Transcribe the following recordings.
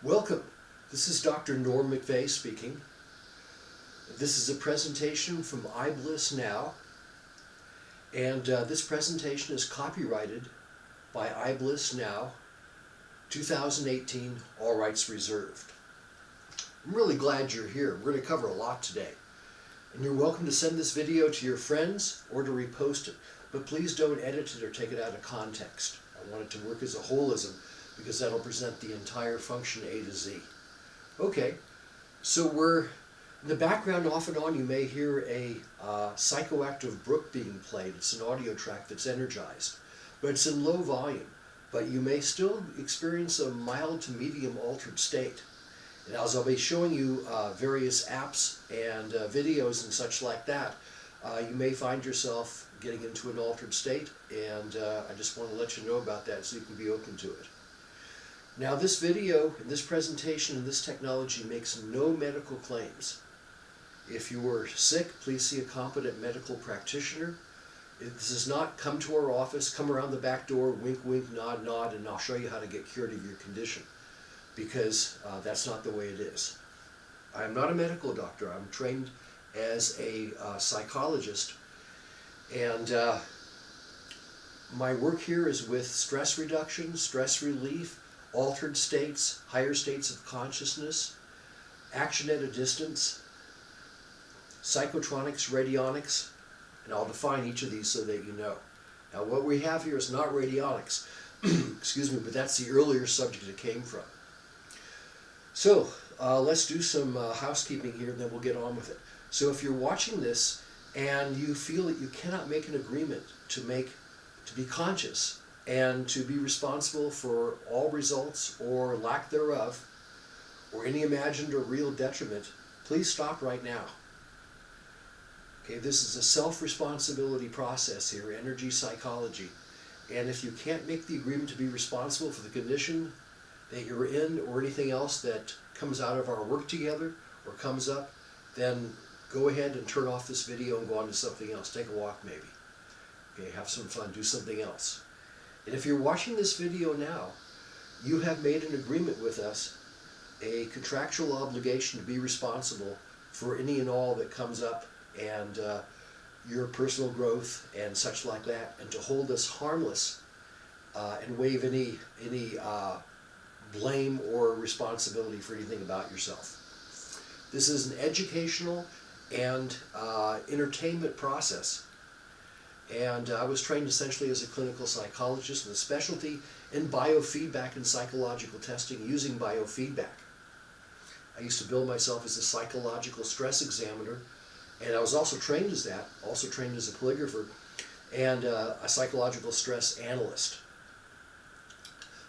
Welcome. This is Dr. Norm McVeigh speaking. This is a presentation from iBlissnow, and this presentation is copyrighted by iBlissnow, 2018, all rights reserved. I'm really glad you're here. We're going to cover a lot today. And you're welcome to send this video to your friends or to repost it, but please don't edit it or take it out of context. I want it to work as a holism because that'll present the entire function A to Z. Okay, so we're in the background off and on you may hear a psychoactive brook being played. It's an audio track that's energized, but it's in low volume. But you may still experience a mild to medium altered state. And as I'll be showing you various apps and videos and such like that, you may find yourself getting into an altered state, and I just want to let you know about that so you can be open to it. Now, this video and this presentation and this technology makes no medical claims. If you are sick, please see a competent medical practitioner. This is not come to our office, come around the back door, wink, wink, nod, nod, and I'll show you how to get cured of your condition, because that's not the way it is. I'm not a medical doctor. I'm trained as a psychologist, and my work here is with stress reduction, stress relief, altered states, higher states of consciousness, action at a distance, psychotronics, radionics, and I'll define each of these so that you know. Now, what we have here is not radionics, excuse me, but that's the earlier subject it came from. So let's do some housekeeping here, and then we'll get on with it. So if you're watching this and you feel that you cannot make an agreement to be conscious and to be responsible for all results or lack thereof, or any imagined or real detriment, please stop right now. Okay, this is a self-responsibility process here, energy psychology. And if you can't make the agreement to be responsible for the condition that you're in or anything else that comes out of our work together or comes up, then go ahead and turn off this video and go on to something else. Take a walk maybe. Okay, have some fun, do something else. And if you're watching this video now, you have made an agreement with us, a contractual obligation to be responsible for any and all that comes up, and your personal growth and such like that, and to hold us harmless and waive any blame or responsibility for anything about yourself. This is an educational and entertainment process. And I was trained essentially as a clinical psychologist with a specialty in biofeedback and psychological testing using biofeedback. I used to bill myself as a psychological stress examiner, and I was also trained as that, also trained as a polygrapher, and a psychological stress analyst.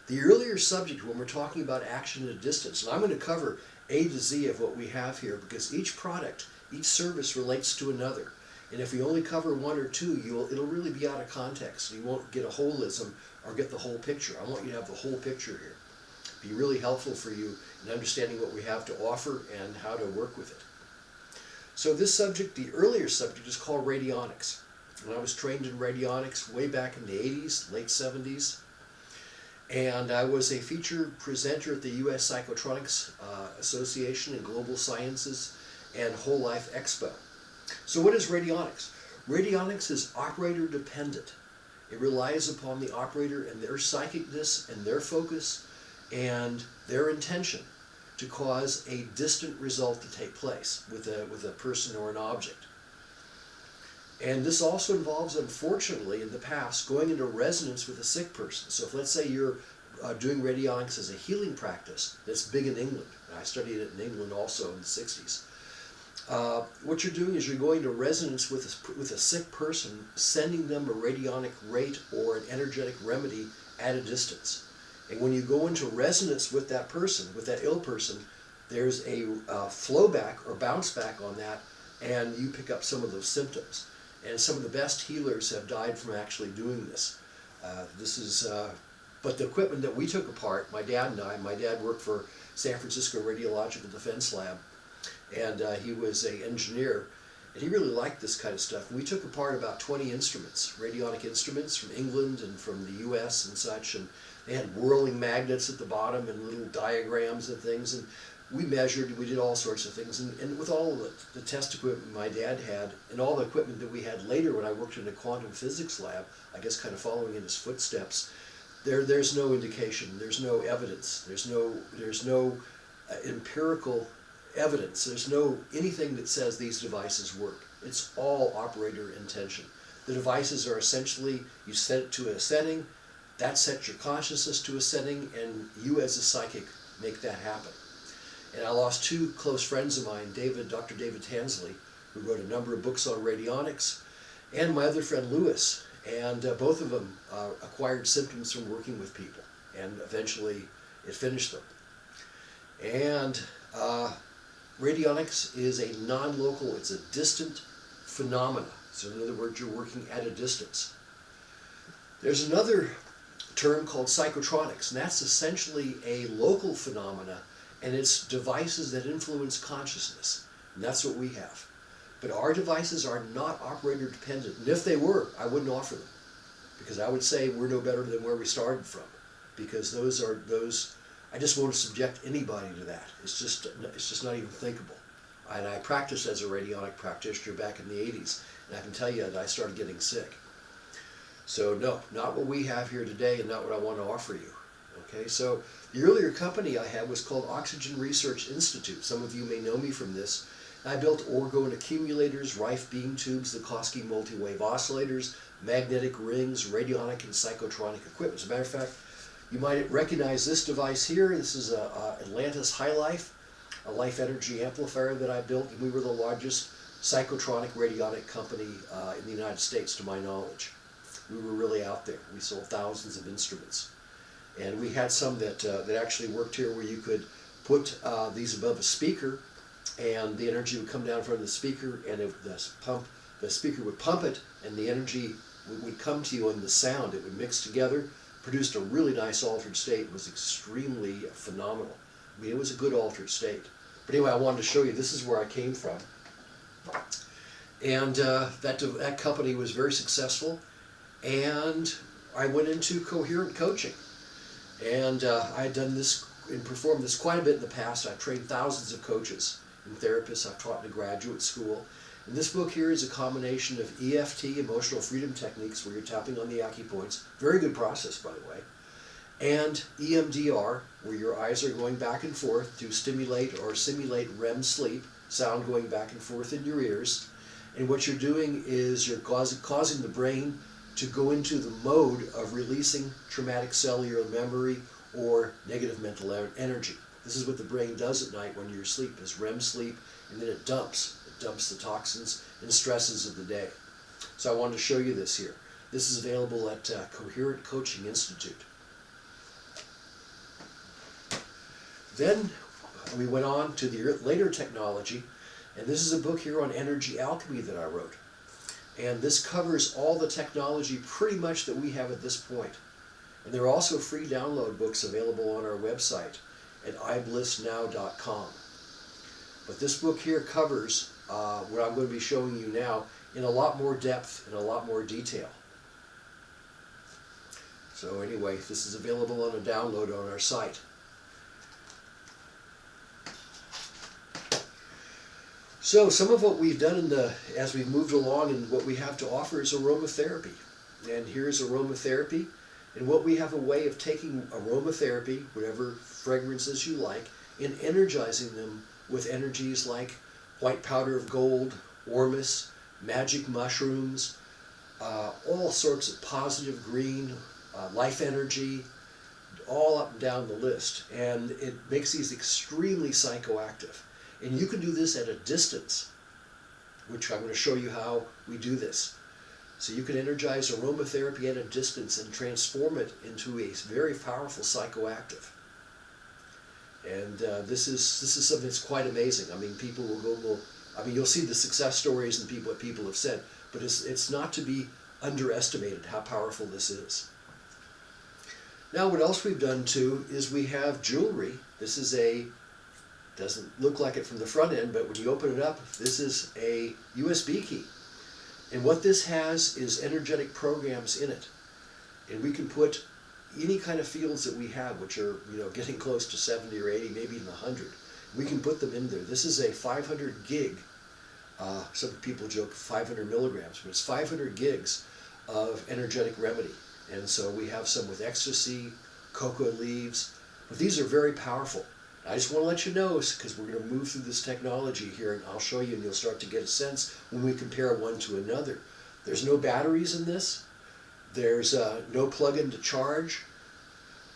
The earlier subject, when we're talking about action at a distance, and I'm going to cover A to Z of what we have here, because each product, each service relates to another. And if we only cover one or two, it'll really be out of context. You won't get a holism or get the whole picture. I want you to have the whole picture here. Be really helpful for you in understanding what we have to offer and how to work with it. So this subject, the earlier subject, is called radionics. And I was trained in radionics way back in the 80s, late 70s. And I was a featured presenter at the U.S. Psychotronics Association in Global Sciences and Whole Life Expo. So what is radionics? Radionics is operator dependent. It relies upon the operator and their psychicness and their focus and their intention to cause a distant result to take place with a person or an object. And this also involves, unfortunately, in the past, going into resonance with a sick person. So if, let's say, you're doing radionics as a healing practice, that's big in England, and I studied it in England also in the 60s. What you're doing is you're going to resonance with a sick person, sending them a radionic rate or an energetic remedy at a distance. And when you go into resonance with that person, with that ill person, there's a flow back or bounce back on that, and you pick up some of those symptoms. And some of the best healers have died from actually doing this. But the equipment that we took apart, my dad worked for San Francisco Radiological Defense Lab, and he was an engineer, and he really liked this kind of stuff. We took apart about 20 instruments, radionic instruments from England and from the US and such, and They had whirling magnets at the bottom and little diagrams and things, and we measured, we did all sorts of things, and with all of the test equipment my dad had, and all the equipment that we had later when I worked in a quantum physics lab, I guess kind of following in his footsteps, there's no indication, there's no evidence, there's no empirical evidence, there's no anything that says these devices work. It's all operator intention. The devices are essentially, you set it to a setting, that sets your consciousness to a setting, and you as a psychic make that happen. And I lost two close friends of mine, Dr. David Tansley, who wrote a number of books on radionics, and my other friend Lewis. And both of them acquired symptoms from working with people, and eventually it finished them. And radionics is a non-local, it's a distant phenomena. So in other words, you're working at a distance. There's another term called psychotronics, and that's essentially a local phenomena, and it's devices that influence consciousness. And that's what we have. But our devices are not operator dependent. And if they were, I wouldn't offer them. Because I would say we're no better than where we started from. Because I just won't subject anybody to that. It's just not even thinkable. And I practiced as a radionic practitioner back in the 80s. And I can tell you that I started getting sick. So no, not what we have here today, and not what I want to offer you. Okay, so the earlier company I had was called Oxygen Research Institute. Some of you may know me from this. I built orgone accumulators, Rife beam tubes, the Koski multi-wave oscillators, magnetic rings, radionic and psychotronic equipment. As a matter of fact, you might recognize this device here. This is a Atlantis High Life, a life energy amplifier that I built, and we were the largest psychotronic radionic company in the United States, to my knowledge. We were really out there. We sold thousands of instruments. And we had some that actually worked here, where you could put these above a speaker, and the energy would come down from the speaker, and the speaker would pump it, and the energy would come to you in the sound. It would mix together, produced a really nice altered state. It was extremely phenomenal. I mean, it was a good altered state. But anyway, I wanted to show you, this is where I came from. And that company was very successful, and I went into coherent coaching. And I had done this and performed this quite a bit in the past. I've trained thousands of coaches and therapists. I've taught in a graduate school. And this book here is a combination of EFT, emotional freedom techniques, where you're tapping on the acupoints. Very good process, by the way. And EMDR, where your eyes are going back and forth to stimulate or simulate REM sleep, sound going back and forth in your ears. And what you're doing is you're causing the brain to go into the mode of releasing traumatic cellular memory or negative mental energy. This is what the brain does at night when you're asleep, is REM sleep, and then it dumps the toxins and stresses of the day. So I wanted to show you this here. This is available at Coherent Coaching Institute. Then we went on to the later technology, and this is a book here on energy alchemy that I wrote. And this covers all the technology pretty much that we have at this point. And there are also free download books available on our website at iBlissnow.com. But this book here covers what I'm going to be showing you now in a lot more depth and a lot more detail. So anyway, this is available on a download on our site. So some of what we've done as we've moved along, and what we have to offer, is aromatherapy. And here's aromatherapy. And what we have a way of taking aromatherapy, whatever fragrances you like, and energizing them with energies like white powder of gold, ormus, magic mushrooms, all sorts of positive green, life energy, all up and down the list. And it makes these extremely psychoactive. And you can do this at a distance, which I'm going to show you how we do this. So you can energize aromatherapy at a distance and transform it into a very powerful psychoactive. And this is something that's quite amazing. I mean, people will you'll see the success stories and what people have said, but it's not to be underestimated how powerful this is. Now, what else we've done too is we have jewelry. This is doesn't look like it from the front end, but when you open it up, this is a USB key. And what this has is energetic programs in it. And we can put any kind of fields that we have, which are, you know, getting close to 70 or 80, maybe even 100, we can put them in there. This is a 500 gig, some people joke 500 milligrams, but it's 500 gigs of energetic remedy. And so we have some with ecstasy, cocoa leaves, but these are very powerful. I just want to let you know, because we're going to move through this technology here, and I'll show you, and you'll start to get a sense when we compare one to another. There's no batteries in this. There's no plug-in to charge.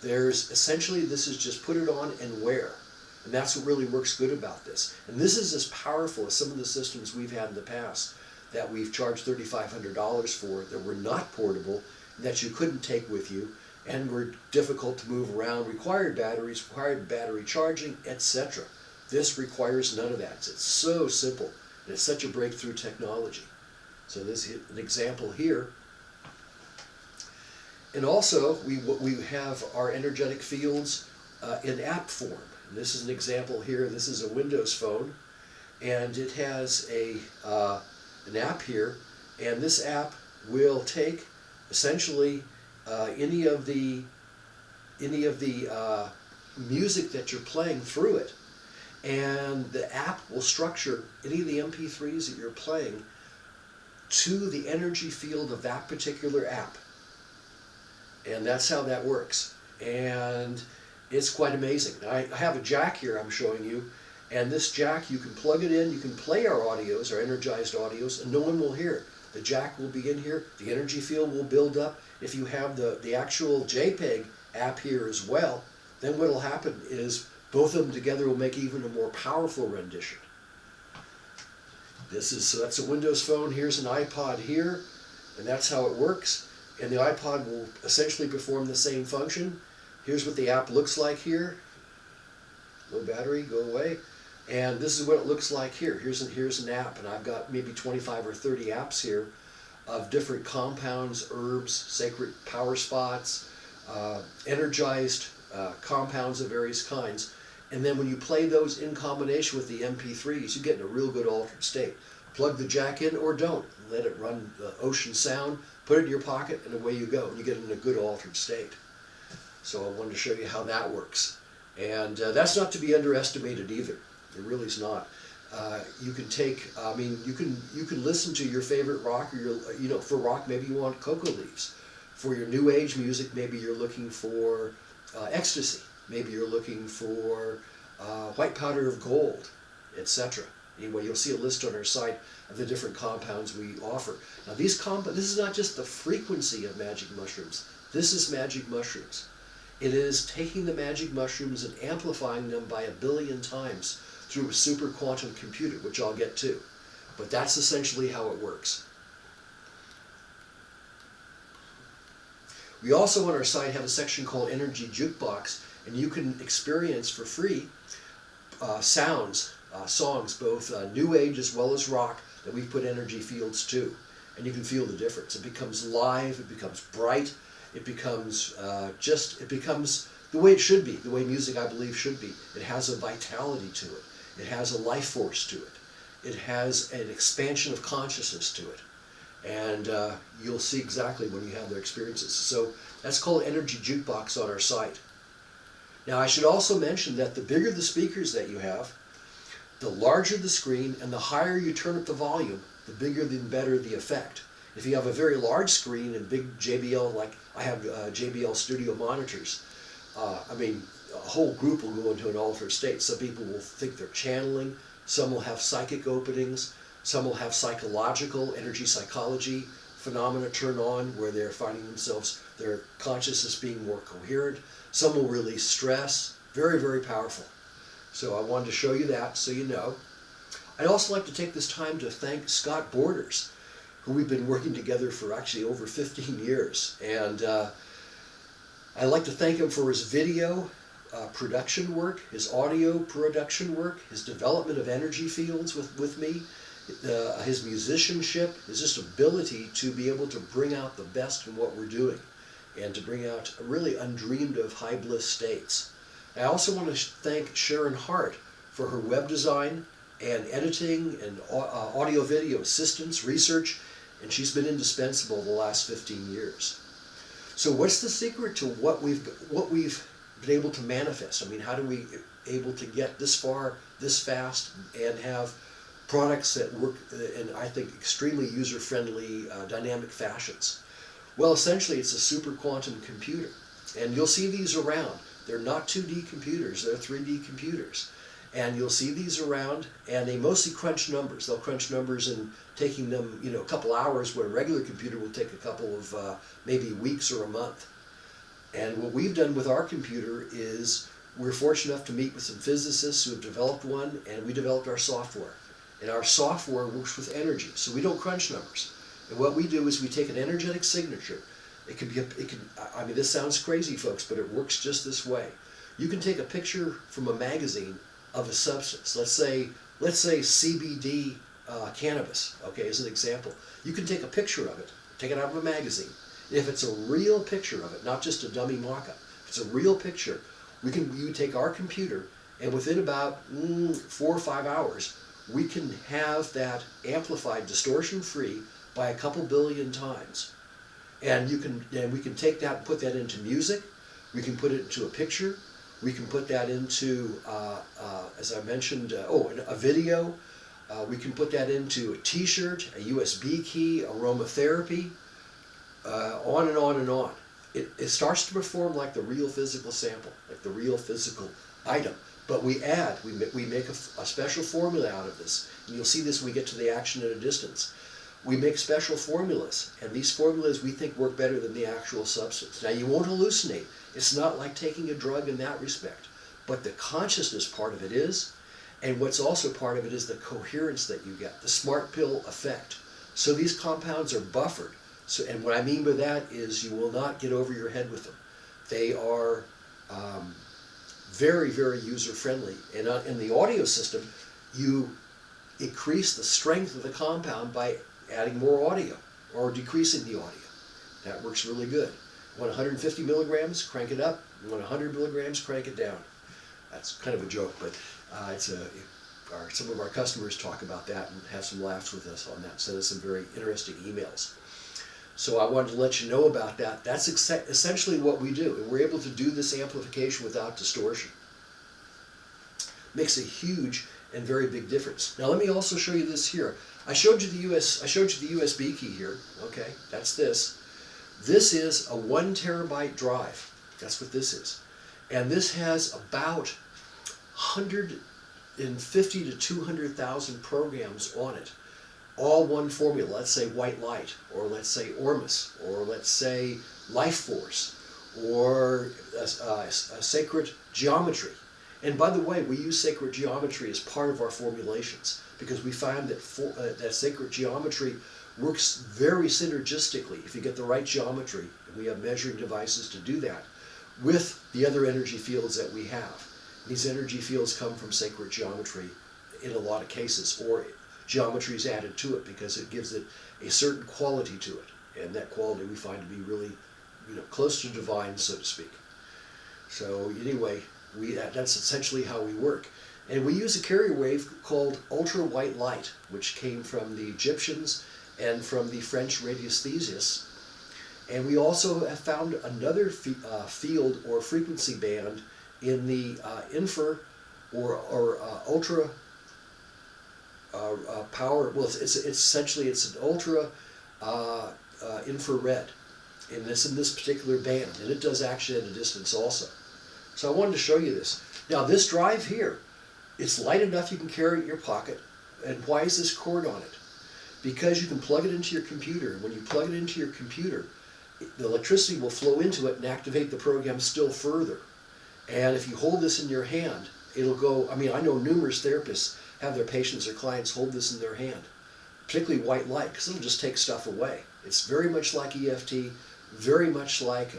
There's essentially, this is just put it on and wear. And that's what really works good about this. And this is as powerful as some of the systems we've had in the past that we've charged $3,500 for, that were not portable, that you couldn't take with you, and were difficult to move around, required batteries, required battery charging, etc. This requires none of that. It's so simple, and it's such a breakthrough technology. So this is an example here. And also, we have our energetic fields in app form. And this is an example here. This is a Windows phone, and it has an app here, and this app will take essentially any of the music that you're playing through it, and the app will structure any of the MP3s that you're playing to the energy field of that particular app. And that's how that works. And it's quite amazing. I have a jack here I'm showing you, and this jack, you can plug it in, you can play our audios, our energized audios, and no one will hear it. The jack will be in here, the energy field will build up. If you have the actual JPEG app here as well, then what will happen is both of them together will make even a more powerful rendition. So that's a Windows phone. Here's an iPod here, and that's how it works. And the iPod will essentially perform the same function. Here's what the app looks like here. Low battery, go away. And this is what it looks like here. Here's an app, and I've got maybe 25 or 30 apps here of different compounds, herbs, sacred power spots, energized compounds of various kinds. And then when you play those in combination with the MP3s, you get in a real good altered state. Plug the jack in or don't. Let it run the ocean sound, put it in your pocket, and away you go. And you get in a good altered state. So I wanted to show you how that works. And that's not to be underestimated either. It really is not. You can take, I mean, you can listen to your favorite rock, or your, for rock, maybe you want cocoa leaves. For your new age music, maybe you're looking for ecstasy. Maybe you're looking for white powder of gold, etc. Anyway, you'll see a list on our site of the different compounds we offer. Now, this is not just the frequency of magic mushrooms. This is magic mushrooms. It is taking the magic mushrooms and amplifying them by 1 billion times through a super quantum computer, which I'll get to. But that's essentially how it works. We also on our site have a section called Energy Jukebox, and you can experience for free songs, both new age as well as rock, that we put energy fields to. And you can feel the difference. It becomes live, it becomes bright, it becomes it becomes the way it should be, the way music, I believe, should be. It has a vitality to it. It has a life force to it. It has an expansion of consciousness to it. And you'll see exactly when you have their experiences. So that's called Energy Jukebox on our site. Now, I should also mention that the bigger the speakers that you have, the larger the screen, and the higher you turn up the volume, the bigger and better the effect. If you have a very large screen and big JBL, like I have JBL studio monitors, I mean, a whole group will go into an altered state. Some people will think they're channeling, some will have psychic openings, some will have psychological, energy psychology phenomena turn on where they're finding themselves, their consciousness being more coherent. Some will release stress. Very, very powerful. So I wanted to show you that so you know. I'd also like to take this time to thank Scott Borders, who we've been working together for actually over 15 years. And I'd like to thank him for his video production work, his audio production work, his development of energy fields with me, his musicianship, his just ability to be able to bring out the best in what we're doing and to bring out really undreamed of high bliss states. I also want to thank Sharon Hart for her web design and editing and audio video assistance, research, and she's been indispensable the last 15 years. So what's the secret to what we've been able to manifest? I mean, how do we able to get this far, this fast, and have products that work in, I think, extremely user-friendly, dynamic fashions? Well, essentially, it's a super quantum computer. And you'll see these around. They're not 2D computers, they're 3D computers. And you'll see these around, and they mostly crunch numbers. They'll crunch numbers in taking them, you know, a couple hours, where a regular computer will take a couple of maybe weeks or a month. And what we've done with our computer is we're fortunate enough to meet with some physicists who have developed one, and we developed our software. And our software works with energy, so we don't crunch numbers. And what we do is we take an energetic signature. I mean, this sounds crazy, folks, but it works just this way. You can take a picture from a magazine of a substance. Let's say CBD cannabis, okay, as an example. You can take a picture of it, take it out of a magazine. If it's a real picture of it, not just a dummy mock-up, if it's a real picture, you take our computer, and within about 4 or 5 hours, we can have that amplified distortion-free by a couple billion times. And we can take that and put that into music. We can put it into a picture. We can put that into, as I mentioned, a video. We can put that into a T-shirt, a USB key, aromatherapy, on and on and on. It starts to perform like the real physical sample, like the real physical item. But we make a special formula out of this. And you'll see this when we get to the action at a distance. We make special formulas, and these formulas we think work better than the actual substance. Now, you won't hallucinate. It's not like taking a drug in that respect, but the consciousness part of it is, and what's also part of it is the coherence that you get, the smart pill effect. So these compounds are buffered. So, and what I mean by that is you will not get over your head with them. They are very, very user-friendly. And in the audio system, you increase the strength of the compound by adding more audio or decreasing the audio. That works really good. You want 150 milligrams, crank it up. You want 100 milligrams, crank it down. That's kind of a joke, but some of our customers talk about that and have some laughs with us on that. Send us some very interesting emails. So I wanted to let you know about that. That's essentially what we do, and we're able to do this amplification without distortion. Makes a huge and very big difference. Now let me also show you this here. I showed you the USB key here. Okay, that's this. This is a 1 terabyte drive. That's what this is. And this has about 150 to 200,000 programs on it. All one formula. Let's say white light, or let's say Ormus, or let's say life force, or a sacred geometry. And by the way, we use sacred geometry as part of our formulations because we find that that sacred geometry works very synergistically if you get the right geometry, and we have measuring devices to do that, with the other energy fields that we have. These energy fields come from sacred geometry in a lot of cases, or geometry is added to it because it gives it a certain quality to it, and that quality we find to be really, close to divine, so to speak. So anyway, that's essentially how we work. And we use a carrier wave called ultra white light, which came from the Egyptians and from the French radiesthesists. And we also have found another field or frequency band in the or ultra power. Well, it's essentially an ultra infrared in this particular band, and it does action at a distance also. So I wanted to show you this. Now this drive here, it's light enough you can carry it in your pocket. And why is this cord on it? Because you can plug it into your computer. When you plug it into your computer, the electricity will flow into it and activate the program still further. And if you hold this in your hand, it'll go, I know numerous therapists have their patients or clients hold this in their hand, particularly white light, because it'll just take stuff away. It's very much like EFT, very much like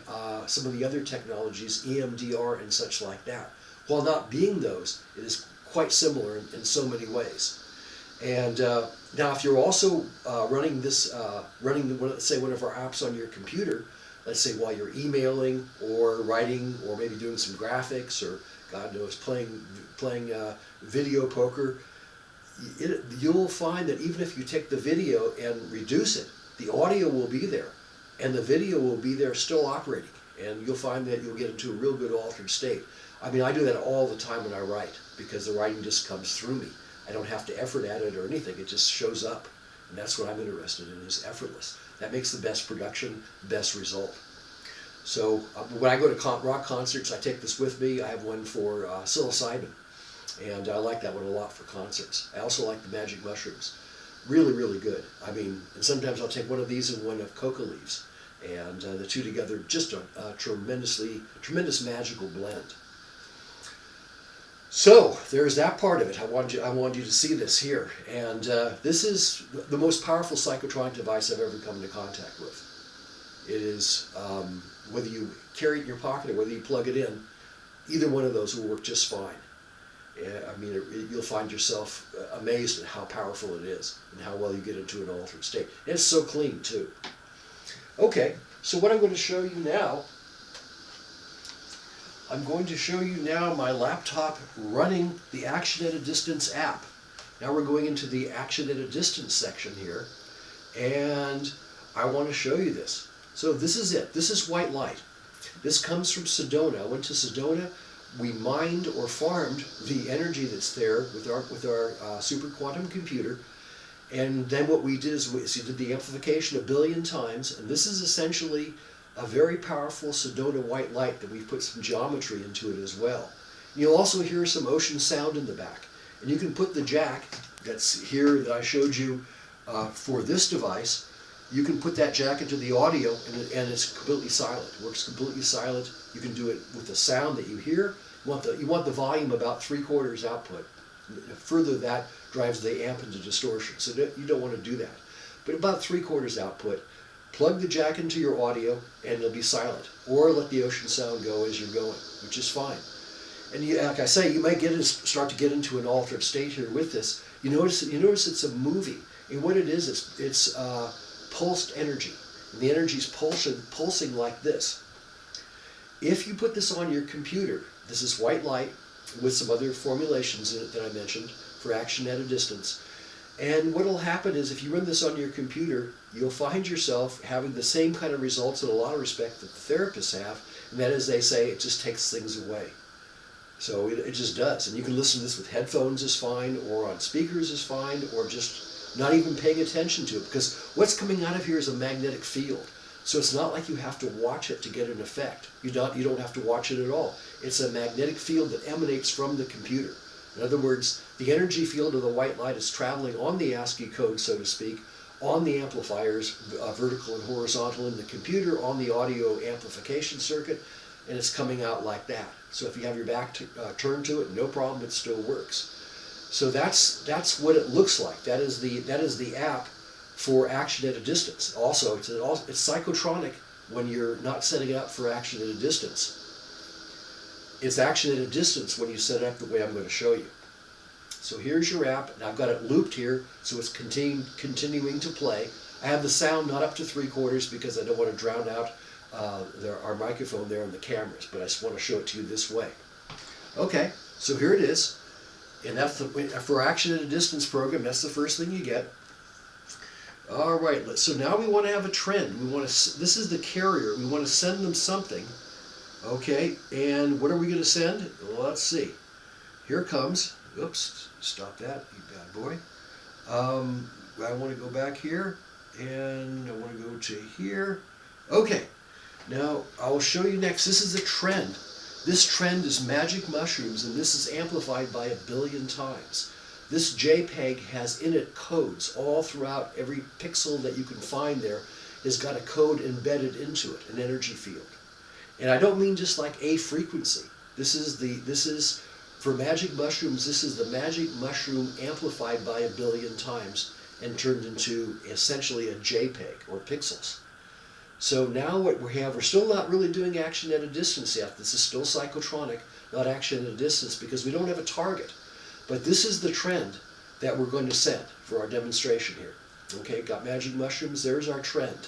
some of the other technologies, EMDR and such like that. While not being those, it is quite similar in so many ways. And now if you're also running this, let's say one of our apps on your computer, let's say while you're emailing or writing or maybe doing some graphics or God knows playing video poker, you'll find that even if you take the video and reduce it, the audio will be there. and the video will be there still operating, and you'll find that you'll get into a real good altered state. I mean, I do that all the time when I write, because the writing just comes through me. I don't have to effort at it or anything, it just shows up. And that's what I'm interested in, is effortless. That makes the best production, best result. So when I go to rock concerts, I take this with me. I have one for psilocybin, and I like that one a lot for concerts. I also like the magic mushrooms. Really, really good. I mean, and sometimes I'll take one of these and one of coca leaves, and the two together, just a tremendous magical blend. So there's that part of it. I wanted you to see this here, and this is the most powerful psychotronic device I've ever come into contact with. It is, whether you carry it in your pocket or whether you plug it in, either one of those will work just fine. I mean, you'll find yourself amazed at how powerful it is and how well you get into an altered state. And it's so clean too. Okay, so what I'm going to show you now, I'm going to show you now my laptop running the Action at a Distance app. Now we're going into the Action at a Distance section here, and I want to show you this. So this is it. This is white light. This comes from Sedona. I went to Sedona. We mined or farmed the energy that's there with our super quantum computer, and then what we did is we did the amplification 1 billion times, and this is essentially a very powerful Sedona white light that we've put some geometry into it as well. You'll also hear some ocean sound in the back, and you can put the jack that's here that I showed you for this device. You can put that jack into the audio, and it's completely silent. It works completely silent. You can do it with the sound that you hear. You want the volume about 3/4 output. Further, that drives the amp into distortion, so you don't want to do that. But about 3/4 output. Plug the jack into your audio, and it'll be silent. Or let the ocean sound go as you're going, which is fine. And like I say, you might start to get into an altered state here with this. You notice it's a movie, and what it is, it's pulsed energy. And the energy's pulsing like this. If you put this on your computer, this is white light with some other formulations in it that I mentioned for action at a distance. And what will happen is, if you run this on your computer, you'll find yourself having the same kind of results in a lot of respect that the therapists have, and that is, they say it just takes things away. So it just does. And you can listen to this with headphones is fine, or on speakers is fine, or just not even paying attention to it, because what's coming out of here is a magnetic field. So it's not like you have to watch it to get an effect. You don't have to watch it at all. It's a magnetic field that emanates from the computer. In other words, the energy field of the white light is traveling on the ASCII code, so to speak, on the amplifiers, vertical and horizontal in the computer, on the audio amplification circuit, and it's coming out like that. So if you have your back turned to it, no problem, it still works. So that's what it looks like. That is the app for action at a distance. Also, it's psychotronic when you're not setting it up for action at a distance. It's action at a distance when you set it up the way I'm going to show you. So here's your app, and I've got it looped here, so it's continuing to play. I have the sound not up to 3/4 because I don't want to drown out our microphone there and the cameras, but I just want to show it to you this way. Okay, so here it is. And that's for action at a distance program, that's the first thing you get. All right, so now we want to have a trend. This is the carrier. We want to send them something. Okay, and what are we going to send? Well, let's see. Here it comes. Oops, stop that, you bad boy. I want to go back here, and I want to go to here. Okay, now I will show you next. This is a trend. This trend is magic mushrooms, and this is amplified by 1 billion times. This JPEG has in it codes all throughout. Every pixel that you can find there has got a code embedded into it, an energy field. And I don't mean just like a frequency. This is for magic mushrooms. This is the magic mushroom amplified by 1 billion times and turned into essentially a JPEG or pixels. So now what we have, we're still not really doing action at a distance yet. This is still psychotronic, not action at a distance, because we don't have a target. But this is the trend that we're going to send for our demonstration here. Okay, got magic mushrooms, there's our trend.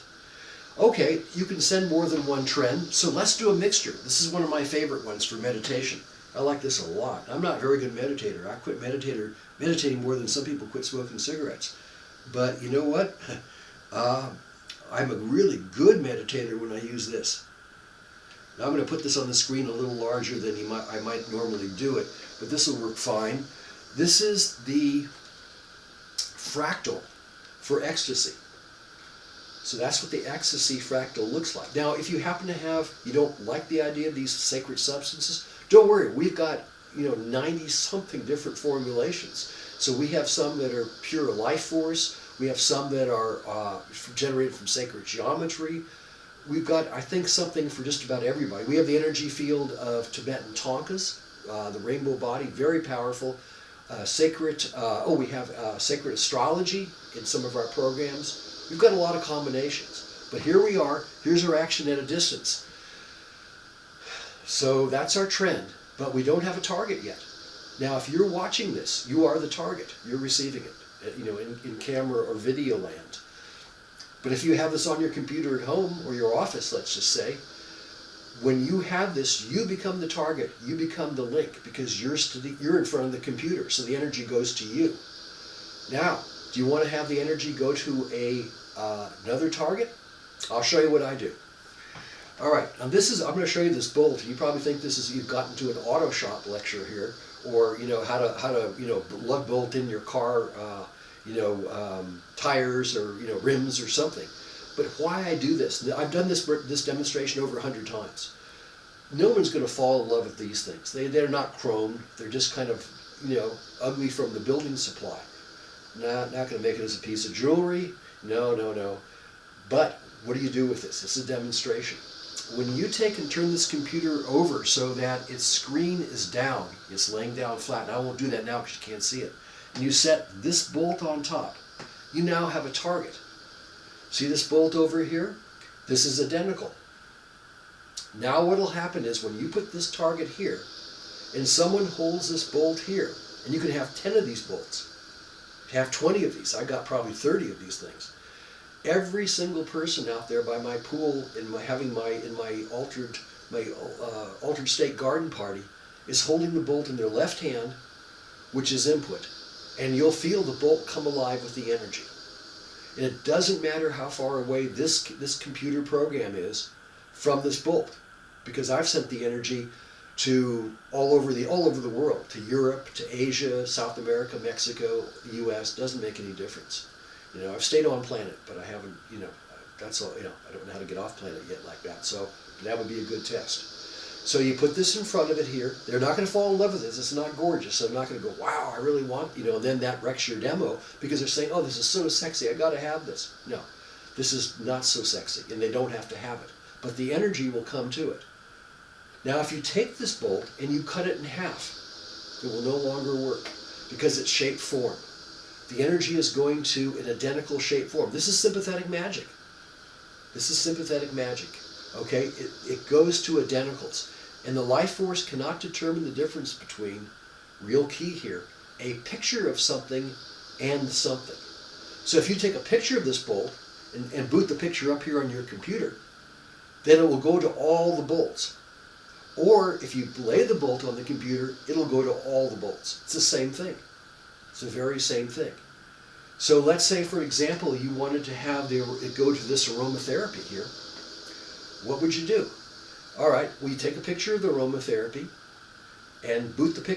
Okay, you can send more than one trend, so let's do a mixture. This is one of my favorite ones for meditation. I like this a lot. I'm not a very good meditator. I quit meditating more than some people quit smoking cigarettes. But you know what? I'm a really good meditator when I use this. Now I'm going to put this on the screen a little larger than I might normally do it, but this will work fine. This is the fractal for ecstasy. So that's what the ecstasy fractal looks like. Now, if you happen to you don't like the idea of these sacred substances, don't worry. We've got 90-something different formulations. So we have some that are pure life force. We have some that are generated from sacred geometry. We've got, I think, something for just about everybody. We have the energy field of Tibetan Tonkas, the rainbow body, very powerful. We have sacred astrology in some of our programs. We've got a lot of combinations. But here we are. Here's our action at a distance. So that's our trend, but we don't have a target yet. Now, if you're watching this, you are the target. You're receiving it, in camera or video land. But if you have this on your computer at home or your office, let's just say, when you have this, you become the target. You become the link because you're in front of the computer, so the energy goes to you. Now, do you want to have the energy go to another target? I'll show you what I do. All right, now I'm going to show you this bolt, and you probably think you've gotten to an auto shop lecture here, or how to lug bolt in your car, tires or rims or something. But why I do this? I've done this demonstration over 100 times. No one's going to fall in love with these things. They're not chromed. They're just kind of ugly from the building supply. Not going to make it as a piece of jewelry. No. But what do you do with this? It's a demonstration. When you take and turn this computer over so that its screen is down, it's laying down flat, and I won't do that now because you can't see it, and you set this bolt on top, you now have a target. See this bolt over here? This is identical. Now what will happen is when you put this target here, and someone holds this bolt here, and you can have 10 of these bolts, have 20 of these. I got probably 30 of these things. Every single person out there by my pool in my altered state garden party is holding the bolt in their left hand, which is input, and you'll feel the bolt come alive with the energy. And it doesn't matter how far away this computer program is from this bolt, because I've sent the energy to all over the world, to Europe, to Asia, South America, Mexico, the U.S. Doesn't make any difference. I've stayed on planet, but I haven't, that's all, I don't know how to get off planet yet like that. So that would be a good test. So you put this in front of it here. They're not going to fall in love with this. It's not gorgeous. So they're not going to go, wow, I really want, and then that wrecks your demo because they're saying, oh, this is so sexy. I got to have this. No, this is not so sexy, and they don't have to have it. But the energy will come to it. Now, if you take this bolt and you cut it in half, it will no longer work because it's shape form. The energy is going to an identical shape form. This is sympathetic magic. This is sympathetic magic. Okay? It goes to identicals. And the life force cannot determine the difference between, real key here, a picture of something and something. So if you take a picture of this bolt and boot the picture up here on your computer, then it will go to all the bolts. Or if you lay the bolt on the computer, it'll go to all the bolts. It's the same thing. It's the very same thing. So let's say, for example, you wanted to have it go to this aromatherapy here. What would you do? All right, well, you take a picture of the aromatherapy and boot the picture